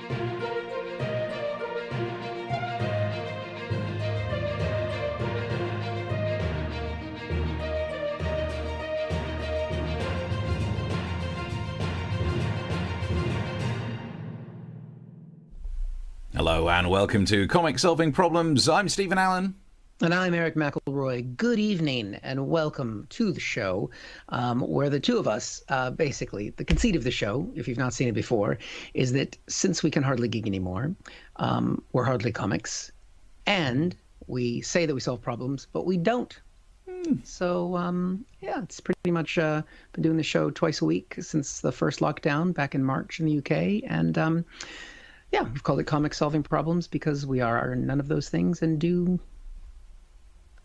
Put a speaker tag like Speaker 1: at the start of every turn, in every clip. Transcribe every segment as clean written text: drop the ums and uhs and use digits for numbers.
Speaker 1: Hello and welcome to Comic Solving Problems. I'm N Allen.
Speaker 2: And I'm Eric McElroy. Good evening and welcome to the show where the two of us, basically, the conceit of the show, if you've not seen it before, is that since we can hardly geek anymore, we're hardly comics, and we say that we solve problems, but we don't. So, yeah, it's pretty much been doing the show twice a week since the first lockdown back in March in the UK, and yeah, we've called it Comic Solving Problems because we are none of those things and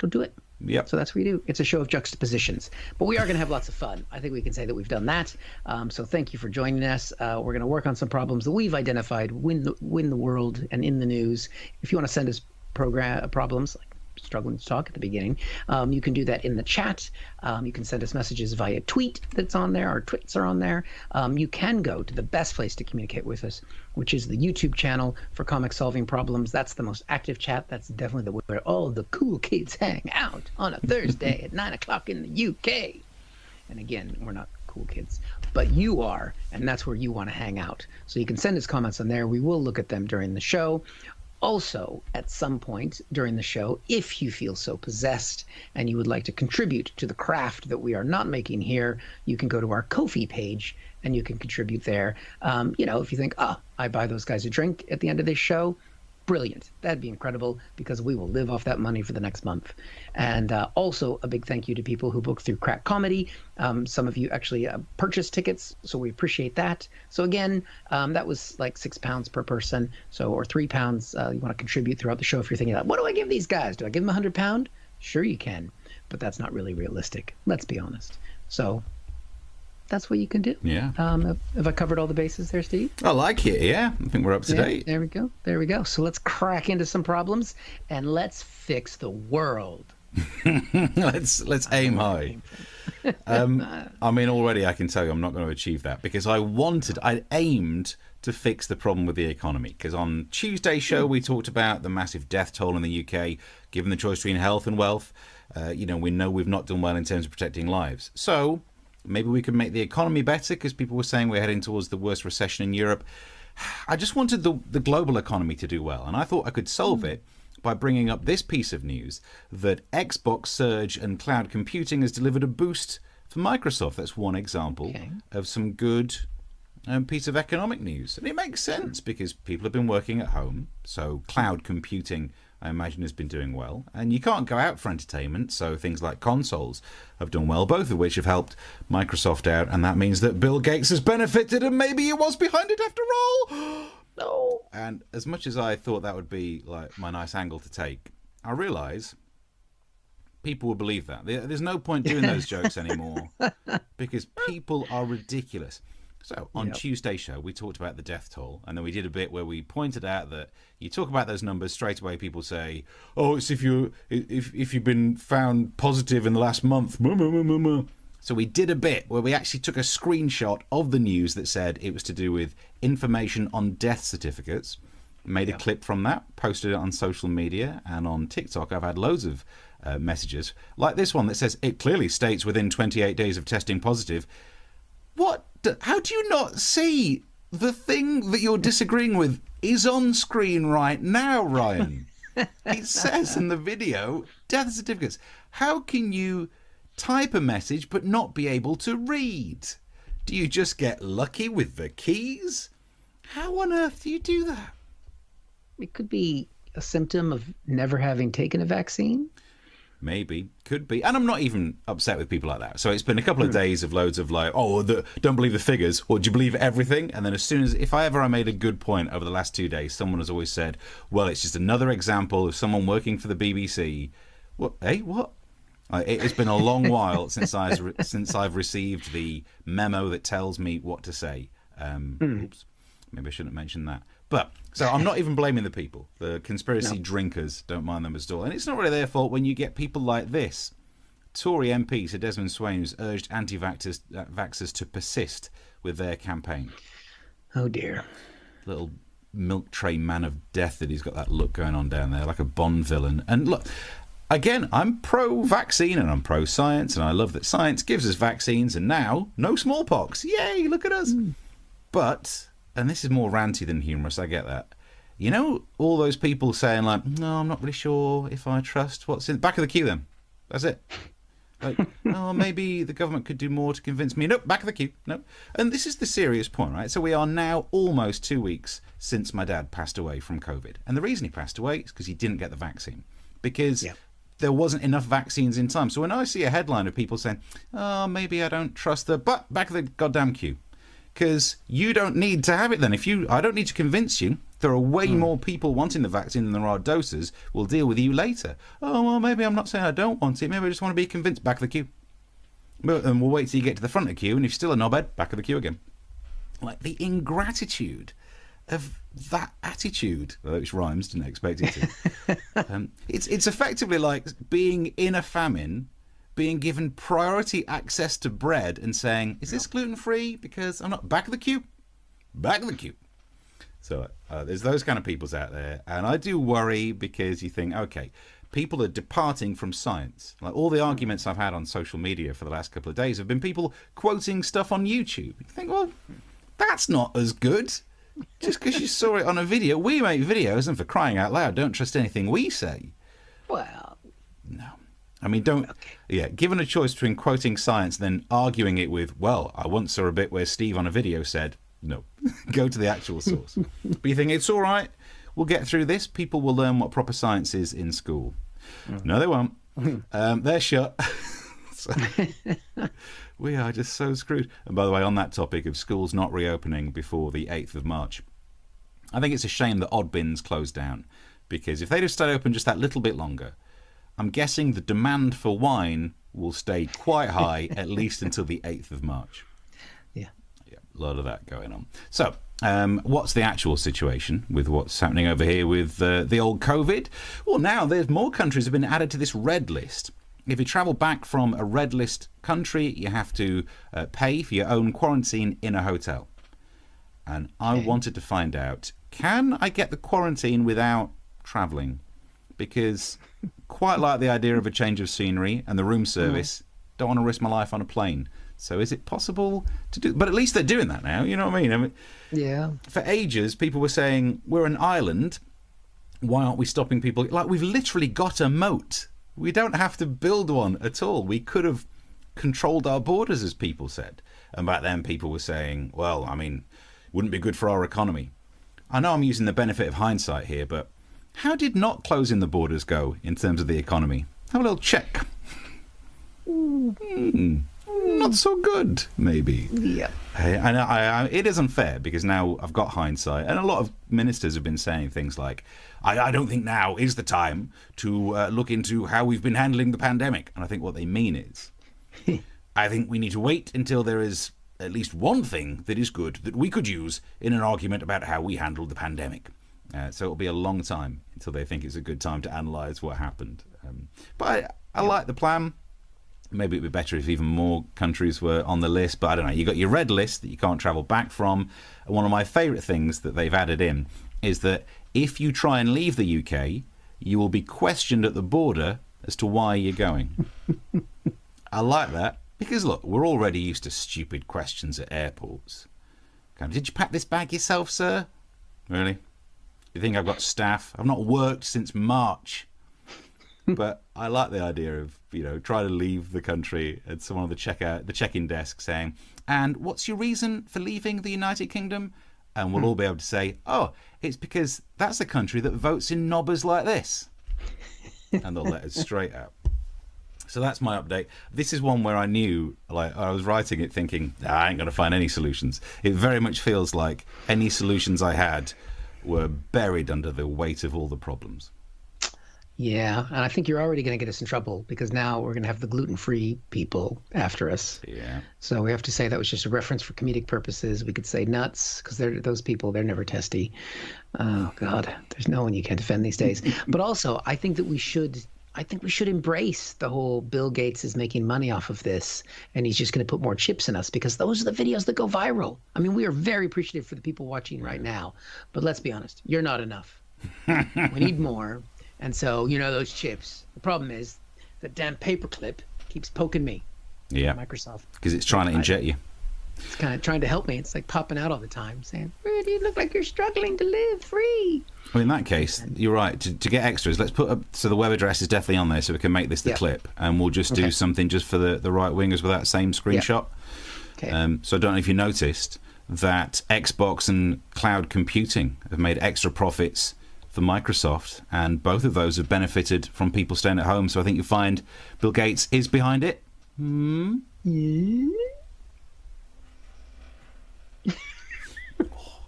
Speaker 2: don't do it.
Speaker 1: Yep.
Speaker 2: So that's what we do. It's a show of juxtapositions. But we are going to have lots of fun. I think we can say that we've done that. So thank you for joining us. We're going to work on some problems that we've identified win the world and in the news. If you want to send us problems, like struggling to talk at the beginning, you can do that in the chat. You can send us messages via tweet that's on there. Our tweets are on there. You can go to the best place to communicate with us, which is the YouTube channel for Comic Solving Problems. That's the most active chat. That's definitely where all the cool kids hang out on a Thursday at 9 o'clock in the UK. And again, we're not cool kids, but you are, and that's where you want to hang out. So you can send us comments on there. We will look at them during the show. Also, at some point during the show, if you feel so possessed and you would like to contribute to the craft that we are not making here, you can go to our Ko-fi page and you can contribute there. You know, if you think, I buy those guys a drink at the end of this show, brilliant. That'd be incredible because we will live off that money for the next month. And also a big thank you to people who book through Crack Comedy. Some of you actually purchased tickets, so we appreciate that. So again, that was like £6 per person, so or £3. You want to contribute throughout the show if you're thinking, what do I give these guys? Do I give them £100? Sure you can, but that's not really realistic. Let's be honest. So that's what you can do.
Speaker 1: Yeah.
Speaker 2: Have I covered all the bases there, Steve?
Speaker 1: I like it, yeah. I think we're up to date.
Speaker 2: There we go. There we go. So let's crack into some problems and let's fix the world.
Speaker 1: let's aim high. I mean, already I can tell you I'm not going to achieve that because I aimed to fix the problem with the economy. Because on Tuesday's show, we talked about the massive death toll in the UK, given the choice between health and wealth. We know we've not done well in terms of protecting lives. So maybe we could make the economy better because people were saying we're heading towards the worst recession in Europe. I just wanted the global economy to do well, and I thought I could solve it by bringing up this piece of news that Xbox Surge and cloud computing has delivered a boost for Microsoft. That's one example of some good piece of economic news. And it makes sense because people have been working at home, so cloud computing, I imagine, has been doing well. And you can't go out for entertainment, so things like consoles have done well, both of which have helped Microsoft out, and that means that Bill Gates has benefited, and maybe he was behind it after all. No. And as much as I thought that would be like my nice angle to take, I realise people will believe that. There's no point doing those jokes anymore because people are ridiculous. So on Tuesday's show, we talked about the death toll, and then we did a bit where we pointed out that you talk about those numbers straight away. People say, "Oh, it's if you've been found positive in the last month." So we did a bit where we actually took a screenshot of the news that said it was to do with information on death certificates, made a clip from that, posted it on social media, and on TikTok I've had loads of messages like this one that says it clearly states within 28 days of testing positive. What? How do you not see the thing that you're disagreeing with is on screen right now, Ryan? It says in the video, death certificates. How can you type a message but not be able to read? Do you just get lucky with the keys? How on earth do you do that?
Speaker 2: It could be a symptom of never having taken a vaccine.
Speaker 1: Maybe, could be. And I'm not even upset with people like that. So it's been a couple of days of loads of like, don't believe the figures, or do you believe everything? And then as soon as, if I made a good point over the last 2 days, someone has always said, well, it's just another example of someone working for the BBC. What? Hey, what? It's been a long while since I've received the memo that tells me what to say. Oops, maybe I shouldn't mention that. But, so I'm not even blaming the people. The conspiracy drinkers, don't mind them at all. And it's not really their fault when you get people like this. Tory MP Sir Desmond Swayne has urged anti-vaxxers to persist with their campaign.
Speaker 2: Oh, dear.
Speaker 1: Little milk tray man of death that he's got that look going on down there, like a Bond villain. And look, again, I'm pro-vaccine and I'm pro-science, and I love that science gives us vaccines, and now no smallpox. Yay, look at us. But, and this is more ranty than humorous, I get that. You know, all those people saying like, no, I'm not really sure if I trust what's in the back of the queue then. That's it. Like, oh, maybe the government could do more to convince me. Nope, back of the queue. Nope. And this is the serious point, right? So we are now almost 2 weeks since my dad passed away from COVID. And the reason he passed away is because he didn't get the vaccine. Because there wasn't enough vaccines in time. So when I see a headline of people saying, oh, maybe I don't trust but back of the goddamn queue. Because you don't need to have it then. I don't need to convince you. There are way more people wanting the vaccine than there are doses. We'll deal with you later. Oh, well, maybe I'm not saying I don't want it. Maybe I just want to be convinced. Back of the queue. And we'll wait till you get to the front of the queue. And if you're still a knobhead, back of the queue again. Like the ingratitude of that attitude, which rhymes, didn't expect it to. It's effectively like being in a famine, being given priority access to bread and saying, is this gluten-free? Because I'm not. Back of the queue. Back of the queue. So there's those kind of peoples out there. And I do worry because you think, okay, people are departing from science. Like all the arguments I've had on social media for the last couple of days have been people quoting stuff on YouTube. You think, well, that's not as good. Just because you saw it on a video. We make videos, and for crying out loud, don't trust anything we say.
Speaker 2: Well,
Speaker 1: no. I mean, don't... Okay. Yeah, given a choice between quoting science and then arguing it with, well, I once saw a bit where Steve on a video said, no, go to the actual source. But you think, it's all right, we'll get through this, people will learn what proper science is in school. No, they won't. They're shut. So, we are just so screwed. And by the way, on that topic of schools not reopening before the 8th of March, I think it's a shame that Odd Bins closed down, because if they'd have stayed open just that little bit longer, I'm guessing the demand for wine will stay quite high, at least until the 8th of March. Yeah, a lot of that going on. So, what's the actual situation with what's happening over here with the old COVID? Well, now there's more countries have been added to this red list. If you travel back from a red list country, you have to pay for your own quarantine in a hotel. And I wanted to find out, can I get the quarantine without travelling? Because quite like the idea of a change of scenery and the room service, don't want to risk my life on a plane. So is it possible to do? But at least they're doing that now, you know what I mean? Yeah. For ages, people were saying, we're an island, why aren't we stopping people? Like, we've literally got a moat. We don't have to build one at all. We could have controlled our borders, as people said. And back then, people were saying, well, I mean, wouldn't be good for our economy. I know I'm using the benefit of hindsight here, but how did not closing the borders go in terms of the economy? Have a little check. Not so good, maybe. Yeah. It is unfair because now I've got hindsight, and a lot of ministers have been saying things like, I don't think now is the time to look into how we've been handling the pandemic. And I think what they mean is, I think we need to wait until there is at least one thing that is good that we could use in an argument about how we handled the pandemic. So it'll be a long time until they think it's a good time to analyse what happened. But I like the plan. Maybe it'd be better if even more countries were on the list. But I don't know. You got your red list that you can't travel back from. And one of my favourite things that they've added in is that if you try and leave the UK, you will be questioned at the border as to why you're going. I like that. Because, look, we're already used to stupid questions at airports. Did you pack this bag yourself, sir? Really? You think I've got staff? I've not worked since March. But I like the idea of, trying to leave the country and someone on the check-in desk saying, and what's your reason for leaving the United Kingdom? And we'll all be able to say, oh, it's because that's a country that votes in knobbers like this. And they'll let us straight out. So that's my update. This is one where I knew, I was writing it thinking, I ain't going to find any solutions. It very much feels like any solutions I had were buried under the weight of all the problems.
Speaker 2: Yeah, and I think you're already going to get us in trouble because now we're going to have the gluten-free people after us.
Speaker 1: Yeah.
Speaker 2: So we have to say that was just a reference for comedic purposes. We could say nuts because those people, they're never testy. Oh, God, there's no one you can defend these days. But also, I think that I think we should embrace the whole Bill Gates is making money off of this and he's just going to put more chips in us, because those are the videos that go viral. I mean, we are very appreciative for the people watching right now, but let's be honest, you're not enough. We need more. And so, those chips, the problem is that damn paperclip keeps poking me.
Speaker 1: Yeah.
Speaker 2: Microsoft.
Speaker 1: Because it's trying to inject you.
Speaker 2: It's kind of trying to help me. It's like popping out all the time saying, "Really, you look like you're struggling to live free."
Speaker 1: Well, in that case, you're right. To get extras, let's put up, so the web address is definitely on there, so we can make this the clip, and we'll just do something just for the right wingers with that same screenshot.
Speaker 2: Okay.
Speaker 1: So I don't know if you noticed that Xbox and cloud computing have made extra profits for Microsoft, and both of those have benefited from people staying at home. So I think you'll find Bill Gates is behind it.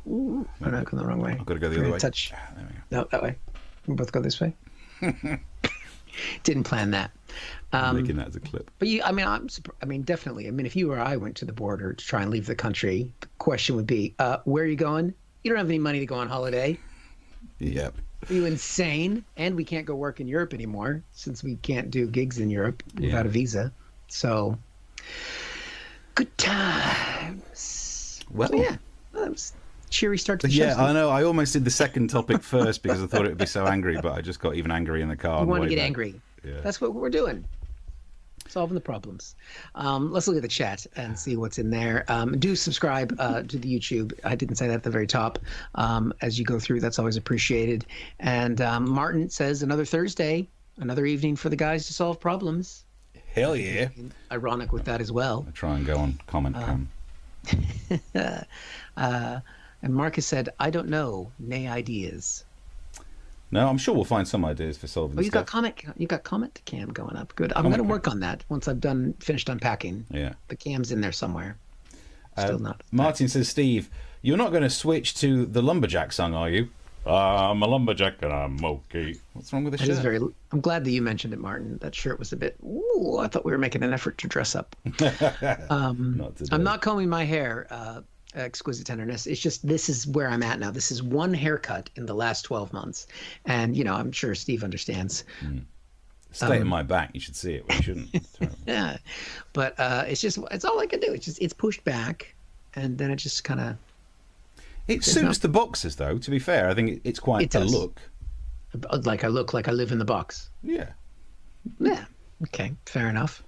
Speaker 2: Ooh, I'm not going the wrong way.
Speaker 1: I've got to go the other way.
Speaker 2: Touch.
Speaker 1: There we go.
Speaker 2: No, that way. We both go this way. Didn't plan that.
Speaker 1: Making that as a clip.
Speaker 2: But definitely. I mean, if you or I went to the border to try and leave the country, the question would be, where are you going? You don't have any money to go on holiday.
Speaker 1: Yep.
Speaker 2: Are you insane? And we can't go work in Europe anymore since we can't do gigs in Europe without a visa. So, good times.
Speaker 1: Well,
Speaker 2: so, yeah, that was a cheery start to the show.
Speaker 1: Yeah, I know. I almost did the second topic first because I thought it would be so angry, but I just got even angry in the car.
Speaker 2: You want to get angry.
Speaker 1: Yeah.
Speaker 2: That's what we're doing. Solving the problems. Let's look at the chat and see what's in there. Do subscribe to the YouTube. I didn't say that at the very top. As you go through, that's always appreciated. And Martin says another Thursday, another evening for the guys to solve problems.
Speaker 1: Hell yeah.
Speaker 2: Ironic with that as well.
Speaker 1: I'll try and go on comment cam.
Speaker 2: And Marcus said, I don't know, nay ideas.
Speaker 1: No, I'm sure we'll find some ideas for solving
Speaker 2: Oh,
Speaker 1: stuff.
Speaker 2: you got comment cam going up. Good. I'm going to work on that once I've finished unpacking.
Speaker 1: Yeah.
Speaker 2: The cam's in there somewhere. Still not.
Speaker 1: Martin says, Steve, you're not going to switch to the lumberjack song, are you? I'm a lumberjack and I'm okay. What's wrong with the
Speaker 2: That
Speaker 1: shirt?
Speaker 2: is very. I'm glad that you mentioned it, Martin. That shirt was a bit. Ooh, I thought we were making an effort to dress up.
Speaker 1: Not today.
Speaker 2: I'm not combing my hair. Exquisite tenderness. It's just this is where I'm at now. This is one haircut in the last 12 months, and I'm sure Steve understands.
Speaker 1: State of my back. You should see it. Well, you shouldn't. It's terrible.
Speaker 2: Yeah, but it's all I can do. It's pushed back, and then it just kind of.
Speaker 1: It suits the boxers, though. To be fair, I think it's quite a look.
Speaker 2: Like I look like I live in the box.
Speaker 1: Yeah.
Speaker 2: Yeah. Okay. Fair enough.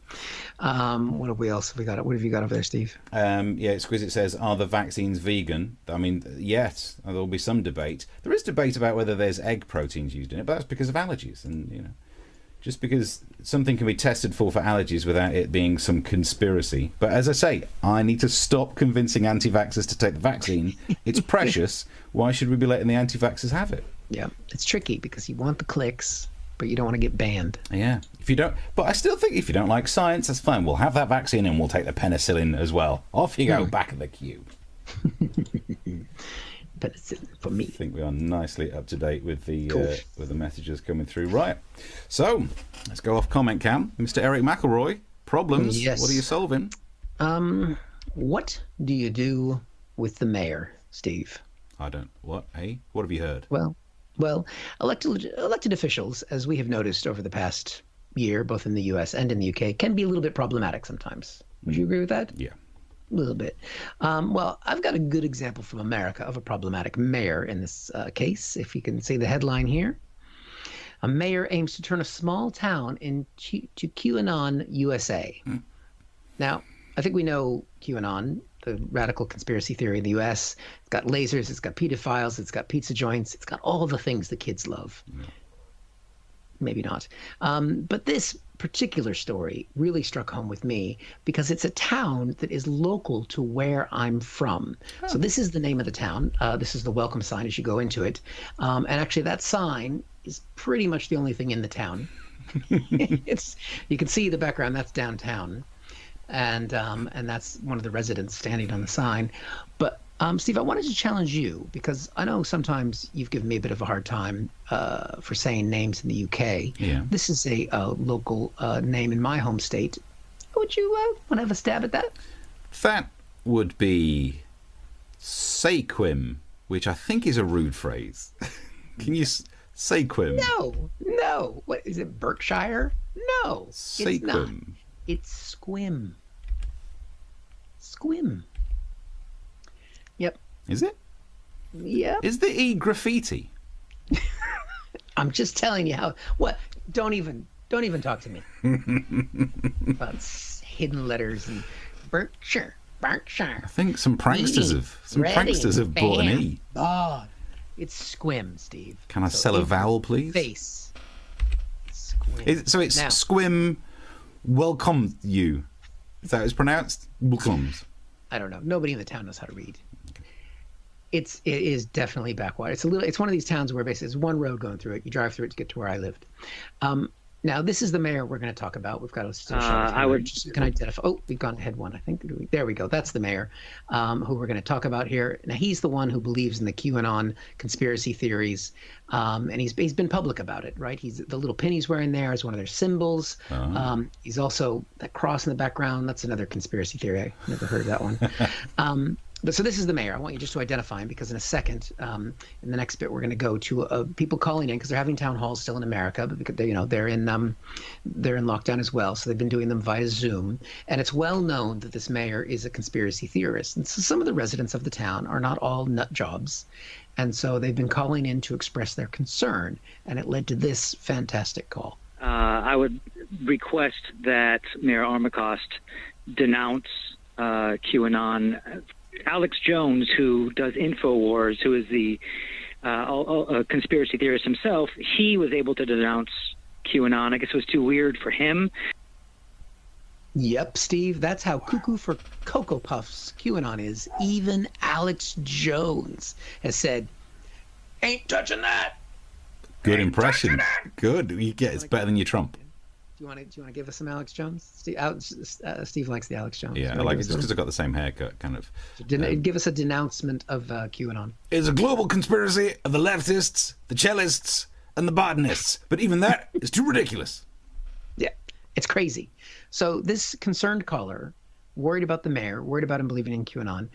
Speaker 2: What have we got? What have you got over there, Steve?
Speaker 1: Exquisite says, are the vaccines vegan? I mean, yes, there'll be some debate. There is debate about whether there's egg proteins used in it, but that's because of allergies. And, just because something can be tested for allergies without it being some conspiracy. But as I say, I need to stop convincing anti-vaxxers to take the vaccine. It's precious. Why should we be letting the anti-vaxxers have it?
Speaker 2: Yeah, it's tricky because you want the clicks, but you don't want to get banned.
Speaker 1: Yeah, but I still think if you don't like science, that's fine. We'll have that vaccine and we'll take the penicillin as well. Off you go, back of the queue.
Speaker 2: Penicillin for me.
Speaker 1: I think we are nicely up to date with the messages coming through. Right, so let's go off comment cam. Mr. Eric McElroy, problems.
Speaker 2: Yes.
Speaker 1: What are you solving?
Speaker 2: What do you do with the mayor, Steve?
Speaker 1: I don't. What? Hey, what have you heard?
Speaker 2: Well, elected officials, as we have noticed over the past year, both in the U.S. and in the U.K., can be a little bit problematic sometimes. Would you agree with that?
Speaker 1: Yeah.
Speaker 2: A little bit. Well, I've got a good example from America of a problematic mayor in this case. If you can see the headline here. A mayor aims to turn a small town into Qanon, USA. Now, I think we know Qanon, the radical conspiracy theory in the U.S. It's got lasers, it's got pedophiles, it's got pizza joints, it's got all the things the kids love. Yeah. Maybe not. But this particular story really struck home with me because it's a town that is local to where I'm from. Oh. So this is the name of the town. This is the welcome sign as you go into it. And actually that sign is pretty much the only thing in the town. You can see the background, that's downtown. And that's one of the residents standing on the sign. But Steve, I wanted to challenge you because I know sometimes you've given me a bit of a hard time for saying names in the UK.
Speaker 1: Yeah.
Speaker 2: This is a local name in my home state. Would you want to have a stab at that?
Speaker 1: That would be Sequim, which I think is a rude phrase. Can you Sequim.
Speaker 2: No. What is it? Berkshire? No, it's not.
Speaker 1: Sequim.
Speaker 2: It's Squim. Squim. Yep.
Speaker 1: Is it?
Speaker 2: Yep.
Speaker 1: Is the E graffiti?
Speaker 2: I'm just telling you how. What? Don't even talk to me about hidden letters and Berkshire.
Speaker 1: I think some pranksters have bought an E.
Speaker 2: Oh, it's Squim, Steve.
Speaker 1: Can I sell a vowel, please?
Speaker 2: Face. Squim.
Speaker 1: So it's now, Squim. Welcome you. Is that how it's pronounced? Welcomes.
Speaker 2: I don't know. Nobody in the town knows how to read. It is definitely backwater. It's one of these towns where basically there's one road going through it. You drive through it to get to where I lived. Now this is the mayor we're going to talk about. We've got to still show can identify. Oh, we've gone ahead one. I think there we go. That's the mayor who we're going to talk about here. Now he's the one who believes in the QAnon conspiracy theories, and he's been public about it. Right? He's the little pin he's wearing there is one of their symbols. He's also that cross in the background. That's another conspiracy theory. I never heard of that one. So this is the mayor. I want you just to identify him because in a second, in the next bit, we're going to go to people calling in because they're having town halls still in America, but because they're in lockdown as well. So they've been doing them via Zoom, and it's well known that this mayor is a conspiracy theorist. And so some of the residents of the town are not all nut jobs, and so they've been calling in to express their concern, and it led to this fantastic call.
Speaker 3: I would request that Mayor Armacost denounce QAnon. Alex Jones, who does InfoWars, who is the conspiracy theorist himself, he was able to denounce QAnon. I guess it was too weird for him.
Speaker 2: Yep, Steve, that's how cuckoo for Cocoa Puffs QAnon is. Even Alex Jones has said, ain't touching that.
Speaker 1: Good impression. Good. It's better than your Trump.
Speaker 2: Do you want to give us some Alex Jones? Steve likes the Alex Jones.
Speaker 1: Yeah, I like it just because I've got the same haircut, kind of.
Speaker 2: Give us a denouncement of QAnon.
Speaker 1: It's a global conspiracy of the leftists, the cellists, and the botanists. But even that is too ridiculous.
Speaker 2: Yeah, it's crazy. So this concerned caller, worried about the mayor, worried about him believing in QAnon,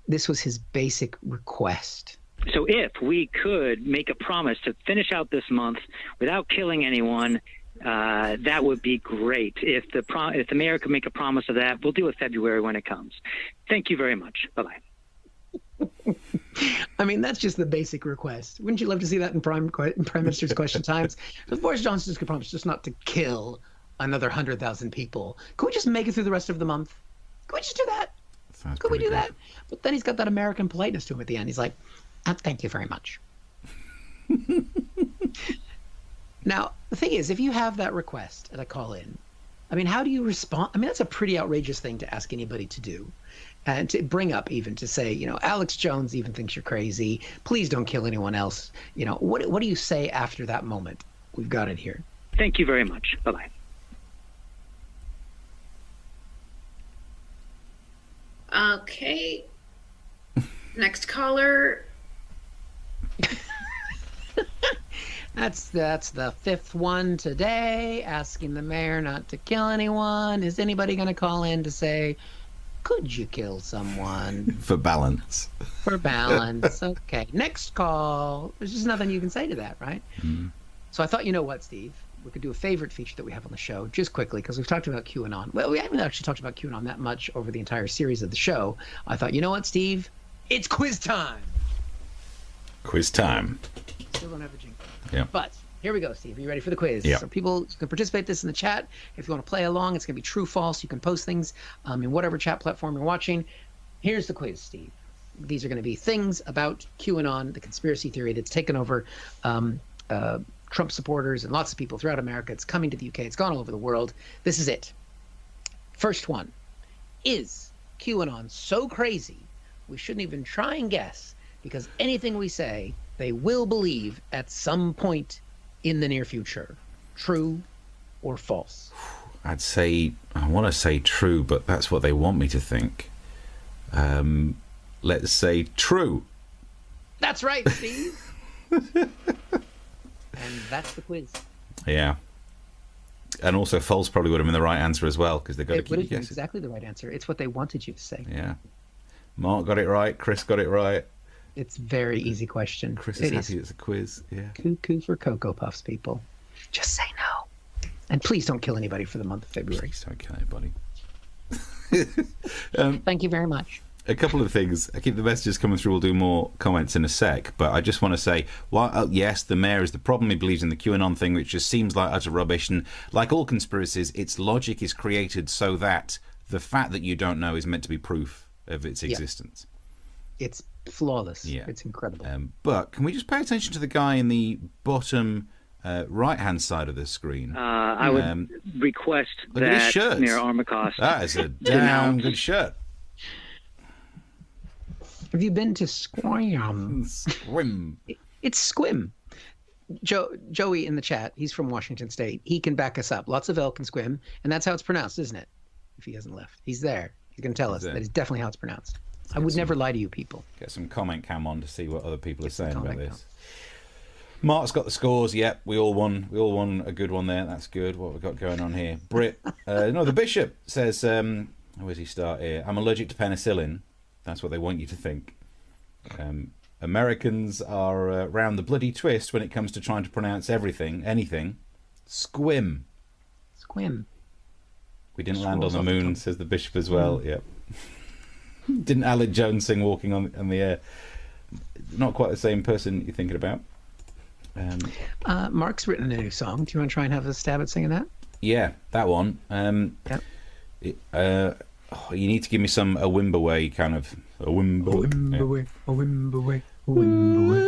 Speaker 2: this was his basic request.
Speaker 3: So if we could make a promise to finish out this month without killing anyone, that would be great. If the mayor could make a promise of that, we'll do it February when it comes. Thank you very much. Bye-bye.
Speaker 2: I mean, that's just the basic request. Wouldn't you love to see that in Prime Minister's Question Times? If Boris Johnson could promise just not to kill another 100,000 people, could we just make it through the rest of the month? Could we just do that? Could we do that? But then he's got that American politeness to him at the end. He's like, thank you very much. Now, the thing is, if you have that request at a call-in, I mean, how do you respond? I mean, that's a pretty outrageous thing to ask anybody to do. And to bring up even to say, Alex Jones even thinks you're crazy. Please don't kill anyone else. What do you say after that moment? We've got it here.
Speaker 3: Thank you very much. Bye-bye.
Speaker 4: Okay. Next caller.
Speaker 2: That's the fifth one today, asking the mayor not to kill anyone. Is anybody going to call in to say, could you kill someone?
Speaker 1: For balance.
Speaker 2: For balance. Okay. Next call. There's just nothing you can say to that, right? Mm. So I thought, you know what, Steve? We could do a favorite feature that we have on the show just quickly because we've talked about QAnon. Well, we haven't actually talked about QAnon that much over the entire series of the show. I thought, you know what, Steve? It's quiz time.
Speaker 1: Quiz time.
Speaker 2: Still don't have a jingle.
Speaker 1: Yeah.
Speaker 2: But here we go, Steve. Are you ready for the quiz?
Speaker 1: Yeah.
Speaker 2: So people can participate this in the chat. If you want to play along, it's going to be true, false. You can post things in whatever chat platform you're watching. Here's the quiz, Steve. These are going to be things about QAnon, the conspiracy theory that's taken over Trump supporters and lots of people throughout America. It's coming to the UK. It's gone all over the world. This is it. First one. Is QAnon so crazy we shouldn't even try and guess because anything we say they will believe at some point in the near future? True or false?
Speaker 1: I want to say true, but that's what they want me to think. Let's say true.
Speaker 2: That's right, Steve. And that's the quiz.
Speaker 1: Yeah. And also false probably would have been the right answer as well because they've got to keep you guessing.
Speaker 2: Exactly the right answer. It's what they wanted you to say.
Speaker 1: Yeah. Mark got it right. Chris got it right.
Speaker 2: It's very easy question.
Speaker 1: Chris is happy it's a quiz. Yeah.
Speaker 2: Cuckoo for Cocoa Puffs, people. Just say no. And please don't kill anybody for the month of February.
Speaker 1: Please don't kill anybody.
Speaker 2: Thank you very much.
Speaker 1: A couple of things. I keep the messages coming through. We'll do more comments in a sec. But I just want to say, yes, the mayor is the problem. He believes in the QAnon thing, which just seems like utter rubbish. And like all conspiracies, its logic is created so that the fact that you don't know is meant to be proof of its existence.
Speaker 2: It's flawless.
Speaker 1: Yeah.
Speaker 2: It's incredible.
Speaker 1: But can we just pay attention to the guy in the bottom right-hand side of the screen?
Speaker 3: I would request
Speaker 1: look at his
Speaker 3: that
Speaker 1: shirt.
Speaker 3: Mayor Armacost.
Speaker 1: That is a damn good shirt.
Speaker 2: Have you been to Squam?
Speaker 1: Squim.
Speaker 2: It's Squim. Joey in the chat, he's from Washington State. He can back us up. Lots of L can Squim, and that's how it's pronounced, isn't it? If he hasn't left. He's there. He's going to tell us that is definitely how it's pronounced. I would never lie to you people.
Speaker 1: Get some comment cam on to see what other people are saying about this. Mark's got the scores. Yep, we all won. We all won a good one there. That's good. What we've got going on here. Brit, the Bishop says, where does he start here? I'm allergic to penicillin. That's what they want you to think. Americans are round the bloody twist when it comes to trying to pronounce anything. Squim.
Speaker 2: Squim.
Speaker 1: We didn't land on the moon, says the Bishop as well. Yep. Didn't Alec Jones sing Walking on the Air? Not quite the same person you're thinking about.
Speaker 2: Mark's written a new song. Do you want to try and have a stab at singing that?
Speaker 1: Yeah, that one. You need to give me some a Wimbaway kind of a Wimbaway.
Speaker 2: Wimbaway, a Wimbaway, a Wimbaway,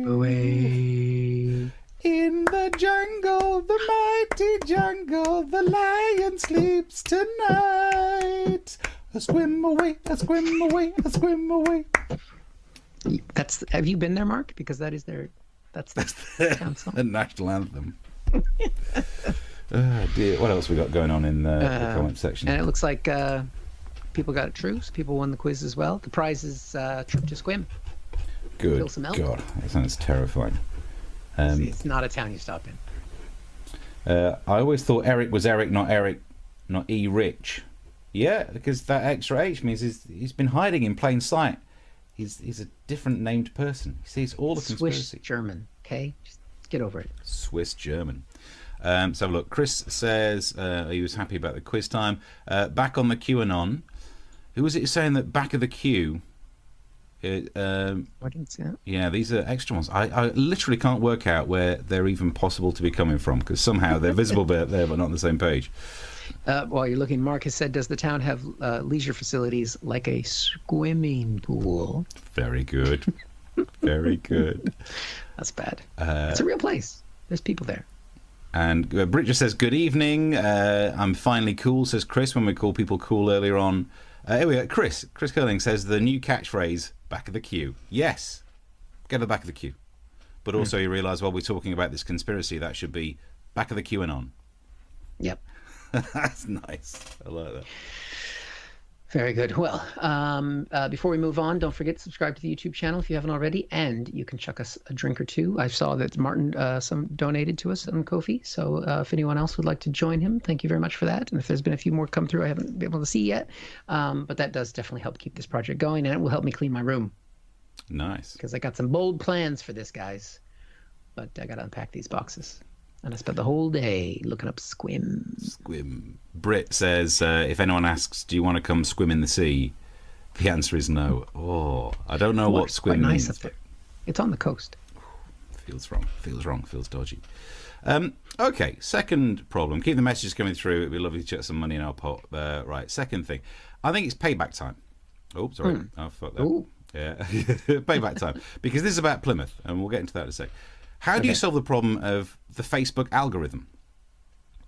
Speaker 2: Wimbaway.
Speaker 1: In the jungle, the mighty jungle, the lion sleeps tonight. A swim away, a swim away, a swim away.
Speaker 2: Have you been there, Mark? Because that's the town song.
Speaker 1: The national anthem. Oh dear, what else we got going on in the comment section?
Speaker 2: And it looks like people got it true. So people won the quiz as well. The prize is trip to Squim.
Speaker 1: Good
Speaker 2: Fill some milk.
Speaker 1: God, that sounds terrifying.
Speaker 2: It's not a town you stop in.
Speaker 1: I always thought Eric was Eric, not E. Rich. Yeah, because that extra H means he's been hiding in plain sight. He's a different named person. He sees all the conspiracy.
Speaker 2: Swiss German, okay? Just get over it.
Speaker 1: Swiss German. So look, Chris says he was happy about the quiz time. Back on the QAnon. Who was it saying that back of the queue?
Speaker 2: I didn't see that.
Speaker 1: Yeah, these are extra ones. I literally can't work out where they're even possible to be coming from because somehow they're visible there but not on the same page.
Speaker 2: While you're looking, Mark has said, does the town have leisure facilities like a swimming pool?
Speaker 1: Very good. Very good.
Speaker 2: That's bad. It's a real place. There's people there.
Speaker 1: And Brit just says, good evening. I'm finally cool, says Chris, when we call people cool earlier on. Here we go. Chris Curling says the new catchphrase, back of the queue. Yes. Get to the back of the queue. But also you realise while we're talking about this conspiracy, that should be back of the queue and on.
Speaker 2: Yep.
Speaker 1: That's nice. I like that.
Speaker 2: Very good. Well, before we move on, don't forget to subscribe to the YouTube channel if you haven't already, and you can chuck us a drink or two. I saw that Martin some donated to us on Ko-fi, so if anyone else would like to join him, thank you very much for that. And if there's been a few more come through, I haven't been able to see yet, but that does definitely help keep this project going, and it will help me clean my room.
Speaker 1: Nice.
Speaker 2: Because I got some bold plans for this, guys, but I got to unpack these boxes. And I spent the whole day looking up squim.
Speaker 1: Squim. Brit says, if anyone asks, do you want to come swim in the sea? The answer is no. Oh, I don't know what swim
Speaker 2: nice
Speaker 1: means.
Speaker 2: Up there. It's on the coast.
Speaker 1: Feels wrong. Feels dodgy. Okay, second problem. Keep the messages coming through. It'd be lovely to chuck some money in our pot. Right, second thing. I think it's payback time. Oh, sorry. Oh, fuck that. Ooh. Yeah, payback time. Because this is about Plymouth, and we'll get into that in a sec. How do you solve the problem of the Facebook algorithm?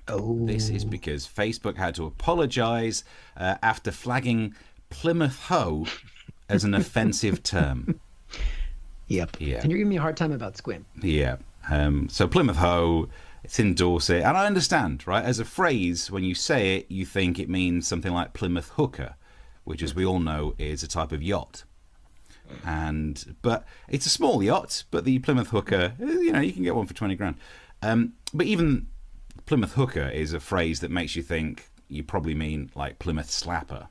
Speaker 2: Oh.
Speaker 1: This is because Facebook had to apologise after flagging Plymouth Hoe as an offensive term.
Speaker 2: Yep.
Speaker 1: Yeah.
Speaker 2: And you're giving me a hard time about squim.
Speaker 1: Yeah. So Plymouth Hoe, it's in Dorset. And I understand, right? As a phrase, when you say it, you think it means something like Plymouth Hooker, which, as we all know, is a type of yacht. But it's a small yacht, but the Plymouth Hooker, you can get one for 20 grand. But even Plymouth Hooker is a phrase that makes you think you probably mean like Plymouth Slapper.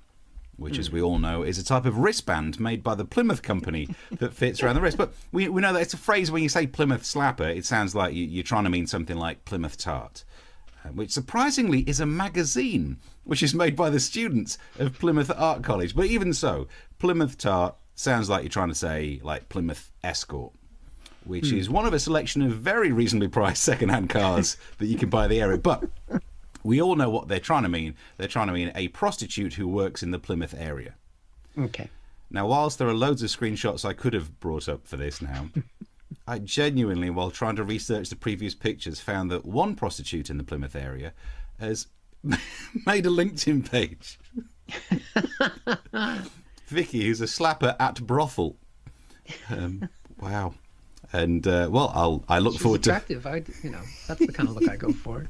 Speaker 1: which, as we all know, is a type of wristband made by the Plymouth company that fits around the wrist. But we know that it's a phrase. When you say Plymouth Slapper, it sounds like you're trying to mean something like Plymouth Tart, which surprisingly is a magazine which is made by the students of Plymouth Art College. But even so, Plymouth Tart sounds like you're trying to say like Plymouth Escort, which is one of a selection of very reasonably priced second-hand cars that you can buy in the area. But we all know what they're trying to mean. They're trying to mean a prostitute who works in the Plymouth area.
Speaker 2: Okay.
Speaker 1: Now, whilst there are loads of screenshots I could have brought up for this now, I genuinely, while trying to research the previous pictures, found that one prostitute in the Plymouth area has made a LinkedIn page. Vicky, who's a slapper at brothel. Wow. And, well, I look forward
Speaker 2: attractive. That's the kind of look I go for.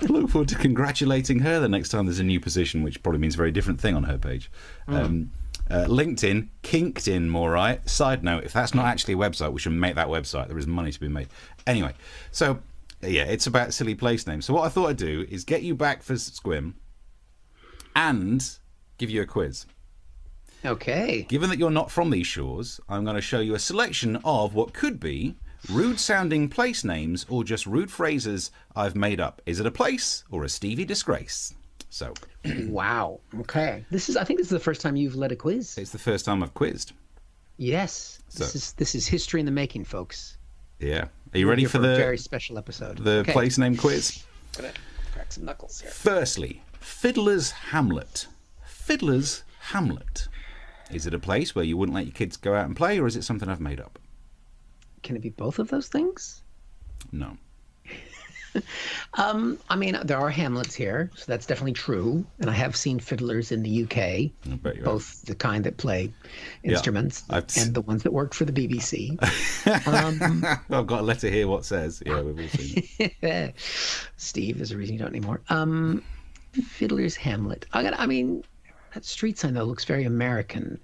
Speaker 1: I look forward to congratulating her the next time there's a new position, which probably means a very different thing on her page. LinkedIn, KinkedIn, more right. Side note, if that's not actually a website, we should make that website. There is money to be made. Anyway, so, yeah, it's about silly place names. So what I thought I'd do is get you back for Squim and give you a quiz.
Speaker 2: Okay.
Speaker 1: Given that you're not from these shores, I'm going to show you a selection of what could be rude-sounding place names or just rude phrases I've made up. Is it a place or a Stevie disgrace? So.
Speaker 2: Wow. Okay. I think this is the first time you've led a quiz.
Speaker 1: It's the first time I've quizzed.
Speaker 2: Yes. This is history in the making, folks.
Speaker 1: Yeah. Are you ready for
Speaker 2: a very special episode?
Speaker 1: The place name quiz?
Speaker 2: Gonna crack some knuckles here.
Speaker 1: Firstly, Fiddler's Hamlet. Fiddler's Hamlet. Is it a place where you wouldn't let your kids go out and play, or is it something I've made up?
Speaker 2: Can it be both of those things?
Speaker 1: No.
Speaker 2: I mean, there are hamlets here, so that's definitely true. And I have seen fiddlers in the UK,
Speaker 1: I bet you
Speaker 2: both
Speaker 1: have.
Speaker 2: the kind that play instruments and the ones that worked for the BBC.
Speaker 1: I've got a letter here. What says? Yeah, we've all seen it.
Speaker 2: Steve is the reason you don't anymore. Fiddler's Hamlet. I mean, that street sign though looks very American.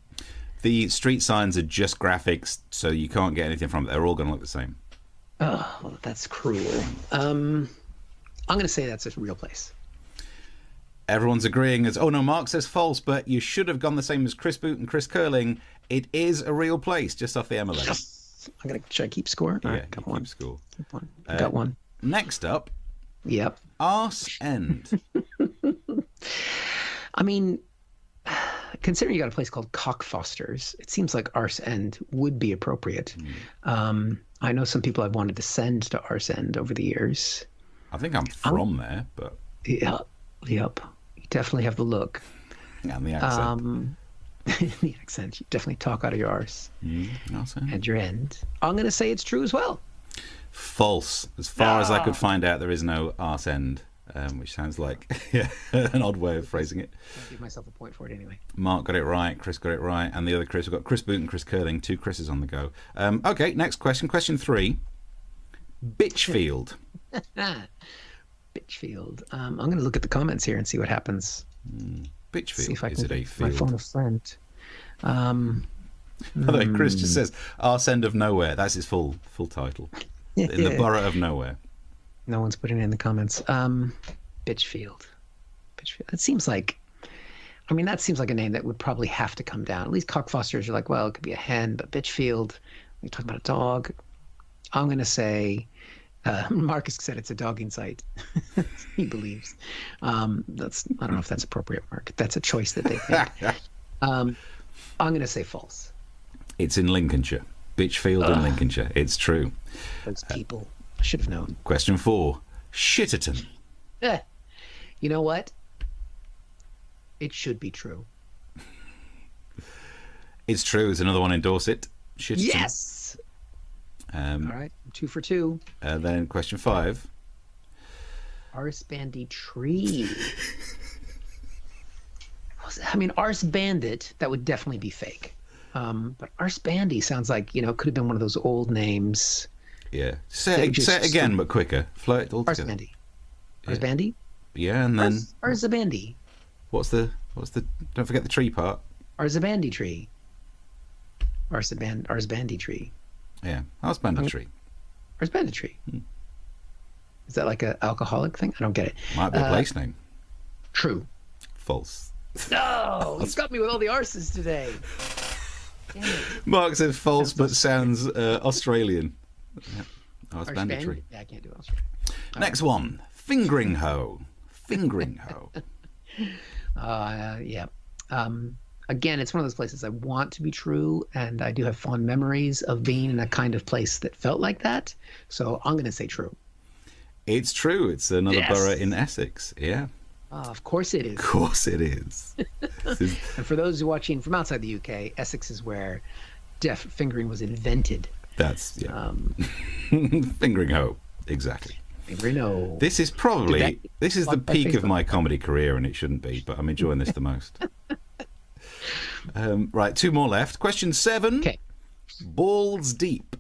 Speaker 1: The street signs are just graphics, so you can't get anything from it. They're all going to look the same.
Speaker 2: Oh, well, that's cruel. I'm going to say that's a real place.
Speaker 1: Everyone's agreeing oh no, Mark says false, but you should have gone the same as Chris Boot and Chris Curling. It is a real place, just off the MLS.
Speaker 2: Should I keep score?
Speaker 1: Yeah,
Speaker 2: right, got one.
Speaker 1: keep score.
Speaker 2: Keep one. Got one.
Speaker 1: Next up.
Speaker 2: Yep.
Speaker 1: Arse End.
Speaker 2: I mean, considering you got a place called Cockfosters, it seems like Arse End would be appropriate. I know some people I've wanted to send to Arse End over the years.
Speaker 1: I think I'm from there, but...
Speaker 2: Yep. You definitely have the look.
Speaker 1: And the accent.
Speaker 2: The accent. You definitely talk out of your arse.
Speaker 1: Awesome.
Speaker 2: And your end. I'm going to say it's true as well.
Speaker 1: False. As far as I could find out, there is no arse end, which sounds like an odd way of phrasing it.
Speaker 2: I'll give myself a point for it anyway.
Speaker 1: Mark got it right, Chris got it right, and the other Chris, we've got Chris Boot and Chris Curling, 2 Chris's on the go. Okay, next question. Question 3. Bitchfield.
Speaker 2: Bitchfield. I'm going to look at the comments here and see what happens.
Speaker 1: Bitchfield.
Speaker 2: See if I
Speaker 1: is
Speaker 2: can
Speaker 1: it a
Speaker 2: get my
Speaker 1: field?
Speaker 2: phone a friend.
Speaker 1: By the way, Chris just says arse end of nowhere. That's his full title. In the borough of nowhere.
Speaker 2: No one's putting it in the comments. Bitchfield. It seems like, that seems like a name that would probably have to come down. At least Cockfosters are like, well, it could be a hen, but Bitchfield, we're talking about a dog. I'm going to say, Marcus said it's a dogging site. He believes. I don't know if that's appropriate, Mark. That's a choice that they've made. I'm going to say false.
Speaker 1: It's in Lincolnshire. Bitchfield in Lincolnshire. It's true.
Speaker 2: Those people. I should have known.
Speaker 1: Question 4. Shitterton.
Speaker 2: You know what? It should be true.
Speaker 1: It's true. There's another one in Dorset. Shitterton.
Speaker 2: Yes! All right. 2 for 2.
Speaker 1: Then question 5.
Speaker 2: Arse Bandy Tree. Arse Bandit, that would definitely be fake. But Arse Bandy sounds like, it could have been one of those old names.
Speaker 1: Yeah. Say it again, but quicker. Flow it all
Speaker 2: Arse
Speaker 1: together.
Speaker 2: Bandy. Arse Bandy?
Speaker 1: Yeah, and then...
Speaker 2: Arse Bandy.
Speaker 1: What's the... Don't forget the tree part.
Speaker 2: Arse Bandy Tree. Arse Bandy Tree.
Speaker 1: Yeah. Arse Bandy Tree.
Speaker 2: Arse Bandy Tree. Is that like an alcoholic thing? I don't get it.
Speaker 1: Might be a place name.
Speaker 2: True.
Speaker 1: False.
Speaker 2: No, he's got me with all the arses today. Damn it.
Speaker 1: Mark says false, but sounds Australian. Yeah. Oh, it's banditry.
Speaker 2: Yeah, I can't do Australian.
Speaker 1: Next one, fingering hoe. Fingering hoe.
Speaker 2: Yeah. Again, it's one of those places I want to be true, and I do have fond memories of being in a kind of place that felt like that. So I'm going to say true.
Speaker 1: It's true. It's another borough in Essex. Yeah.
Speaker 2: Of course it is.
Speaker 1: Of course it is.
Speaker 2: And for those watching from outside the UK, Essex is where deaf fingering was invented.
Speaker 1: That's, fingering hoe. Exactly.
Speaker 2: Fingering hoe.
Speaker 1: This is probably, this is the peak of my comedy career, and it shouldn't be, but I'm enjoying this the most. Right, 2 more left. Question 7.
Speaker 2: Okay.
Speaker 1: Balls deep.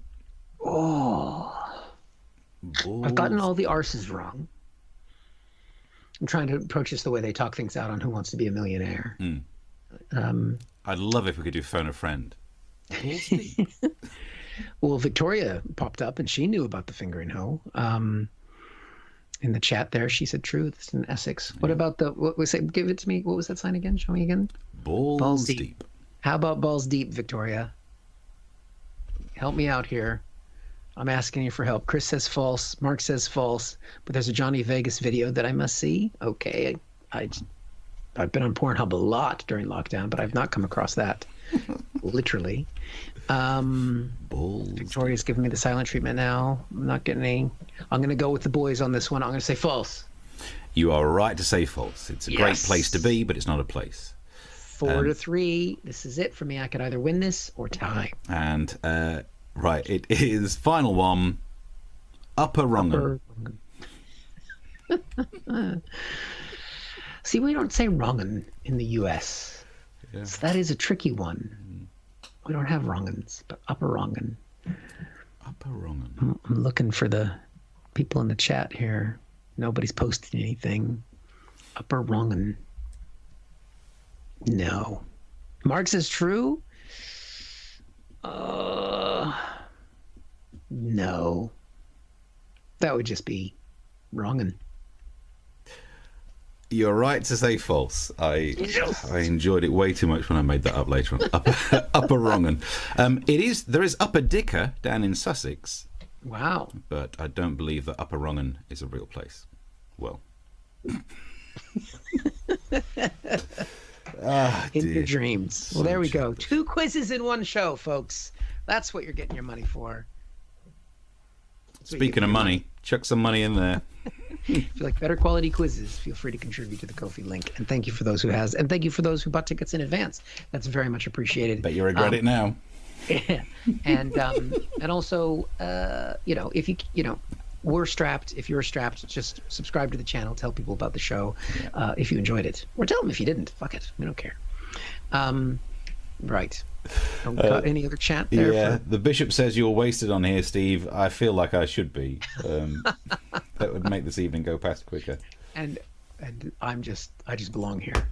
Speaker 2: Oh. I've gotten all the arses wrong. I'm trying to approach this the way they talk things out on Who Wants to Be a Millionaire.
Speaker 1: I'd love if we could do phone a friend. Balls deep.
Speaker 2: Well, Victoria popped up and she knew about the fingering hoe. In the chat there, she said true. This is in Essex. What about what was it? Give it to me. What was that sign again? Show me again.
Speaker 1: Balls deep.
Speaker 2: How about balls deep, Victoria? Help me out here. I'm asking you for help. Chris says false. Mark says false. But there's a Johnny Vegas video that I must see. Okay. I've been on Pornhub a lot during lockdown, but I've not come across that. Literally.
Speaker 1: Balls.
Speaker 2: Victoria's giving me the silent treatment now. I'm not getting any. I'm going to go with the boys on this one. I'm going to say false.
Speaker 1: You are right to say false. It's a great place to be, but it's not a place.
Speaker 2: 4-3. This is it for me. I could either win this or tie.
Speaker 1: And right, it is final one. Upper Rungham.
Speaker 2: See, we don't say Rungham in the U.S. Yeah. So that is a tricky one. We don't have Runghams, but Upper Rungham.
Speaker 1: Upper Rungham.
Speaker 2: I'm looking for the people in the chat here. Nobody's posting anything. Upper Rungham. No. Mark says true? No. That would just be Rungham.
Speaker 1: You're right to say false. I enjoyed it way too much when I made that up later on. Upper Rungham. There is Upper Dicker down in Sussex.
Speaker 2: Wow.
Speaker 1: But I don't believe that Upper Rungham is a real place. Well.
Speaker 2: In your dreams. Well, there we go. 2 quizzes in one show, folks. That's what you're getting your money for.
Speaker 1: Speaking of money, chuck some money in there.
Speaker 2: If you like better quality quizzes, feel free to contribute to the Ko-fi link. And thank you for those who has. And thank you for those who bought tickets in advance. That's very much appreciated.
Speaker 1: Bet you regret it now.
Speaker 2: Yeah. And also, if we're strapped. If you're strapped, just subscribe to the channel. Tell people about the show if you enjoyed it. Or tell them if you didn't. Fuck it. We don't care. Right. Got any other chat there?
Speaker 1: Yeah, the bishop says you're wasted on here, Steve. I feel like I should be. That would make this evening go past quicker.
Speaker 2: And I just belong here.